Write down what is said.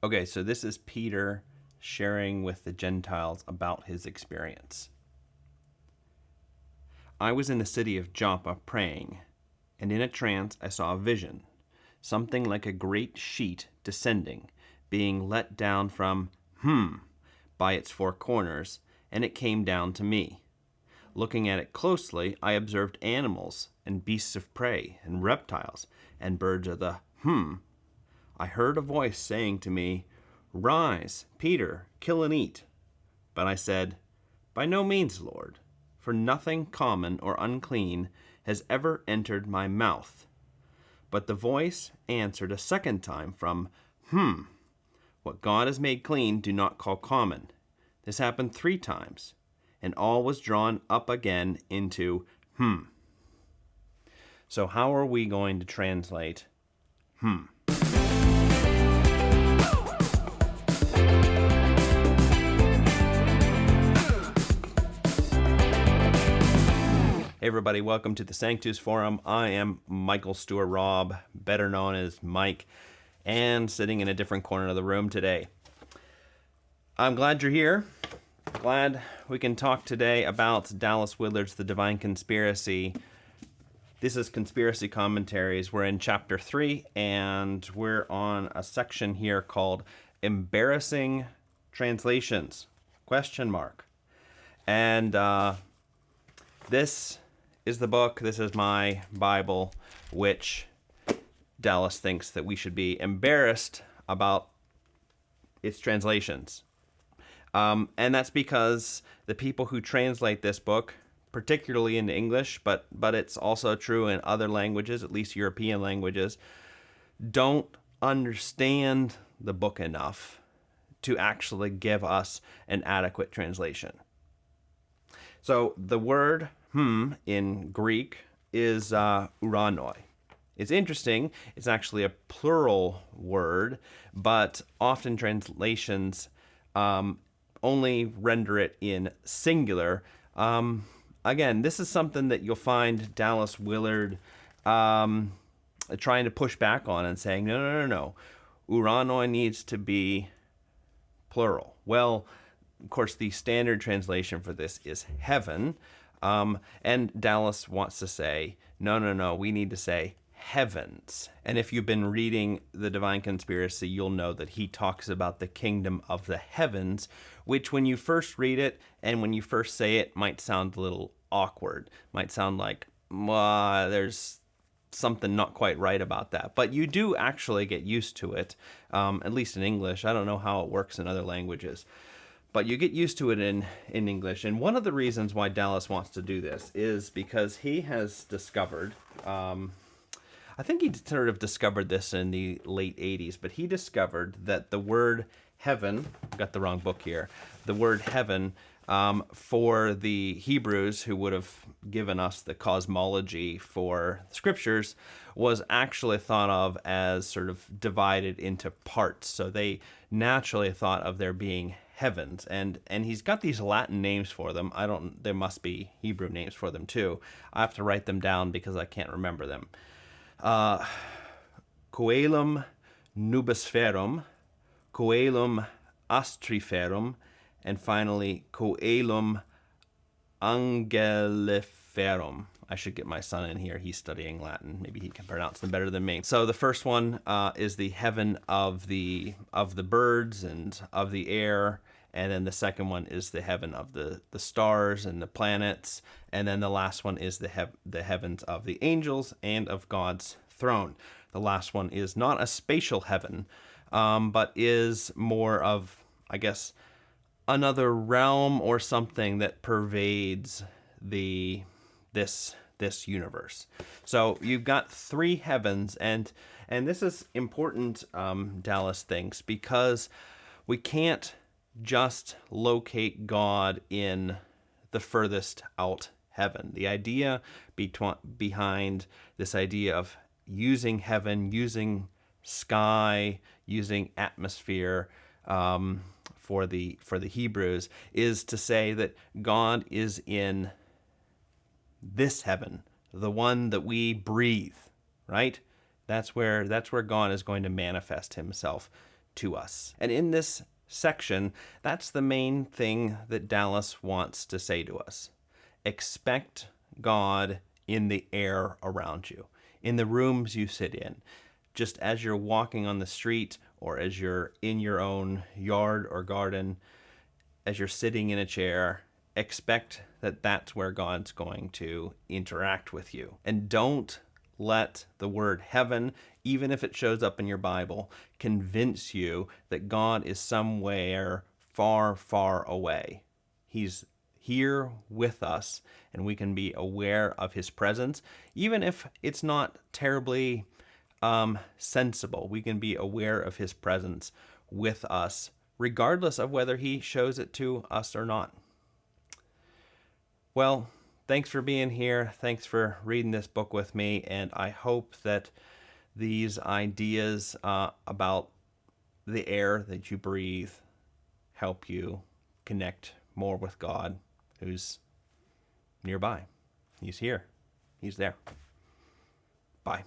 Okay, so this is Peter sharing with the Gentiles about his experience. I was in the city of Joppa praying, and in a trance I saw a vision, something like a great sheet descending, being let down from by its four corners, and it came down to me. Looking at it closely, I observed animals and beasts of prey and reptiles and birds of the I heard a voice saying to me, "Rise, Peter, kill and eat." But I said, "By no means, Lord, for nothing common or unclean has ever entered my mouth." But the voice answered a second time from, "What God has made clean, do not call common." This happened 3 times, and all was drawn up again into So how are we going to translate Hey everybody, welcome to the Sanctus Forum. I am Michael Stewart Robb, better known as Mike, and sitting in a different corner of the room today. I'm glad you're here. Glad we can talk today about Dallas Willard's The Divine Conspiracy. This is Conspiracy Commentaries. We're in chapter 3, and we're on a section here called Embarrassing Translations, ? And this is the book, this is my Bible, which Dallas thinks that we should be embarrassed about its translations. And that's because the people who translate this book, particularly into English, but it's also true in other languages, at least European languages, don't understand the book enough to actually give us an adequate translation. So the word in Greek is uranoi. It's interesting. It's actually a plural word, but often translations only render it in singular. Again, this is something that you'll find Dallas Willard trying to push back on and saying, no. Uranoi needs to be plural. Well, of course, the standard translation for this is heaven. And Dallas wants to say, no, we need to say heavens. And if you've been reading The Divine Conspiracy, you'll know that he talks about the kingdom of the heavens, which when you first read it and when you first say it might sound a little awkward. Might sound like, there's something not quite right about that. But you do actually get used to it, at least in English. I don't know how it works in other languages. But you get used to it in English. And one of the reasons why Dallas wants to do this is because he has discovered, I think he sort of discovered this in the late 80s, but he discovered that the word heaven, got the wrong book here, the word heaven for the Hebrews who would have given us the cosmology for scriptures was actually thought of as sort of divided into parts. So they naturally thought of there being heavens, and he's got these Latin names for them. There must be Hebrew names for them too. I have to write them down because I can't remember them. Coelum nubisferum, coelum astriferum, and finally coelum angeliferum. I should get my son in here. He's studying Latin. Maybe he can pronounce them better than me. So the first one is the heaven of the birds and of the air. And then the second one is the heaven of the stars and the planets. And then the last one is the heavens of the angels and of God's throne. The last one is not a spatial heaven, but is more of, I guess, another realm or something that pervades this universe. So you've got 3 heavens, and this is important, Dallas thinks, because we can't just locate God in the furthest out heaven. The idea behind this idea of using heaven, using sky, using atmosphere for the Hebrews is to say that God is in this heaven, the one that we breathe, right? That's where God is going to manifest himself to us. And in this section, that's the main thing that Dallas wants to say to us. Expect God in the air around you, in the rooms you sit in. Just as you're walking on the street, or as you're in your own yard or garden, as you're sitting in a chair, expect that that's where God's going to interact with you. And don't let the word heaven, even if it shows up in your Bible, convince you that God is somewhere far, far away. He's here with us, and we can be aware of his presence, even if it's not terribly sensible. We can be aware of his presence with us, regardless of whether he shows it to us or not. Well, thanks for being here. Thanks for reading this book with me, and I hope that these ideas about the air that you breathe help you connect more with God, who's nearby. He's here. He's there. Bye.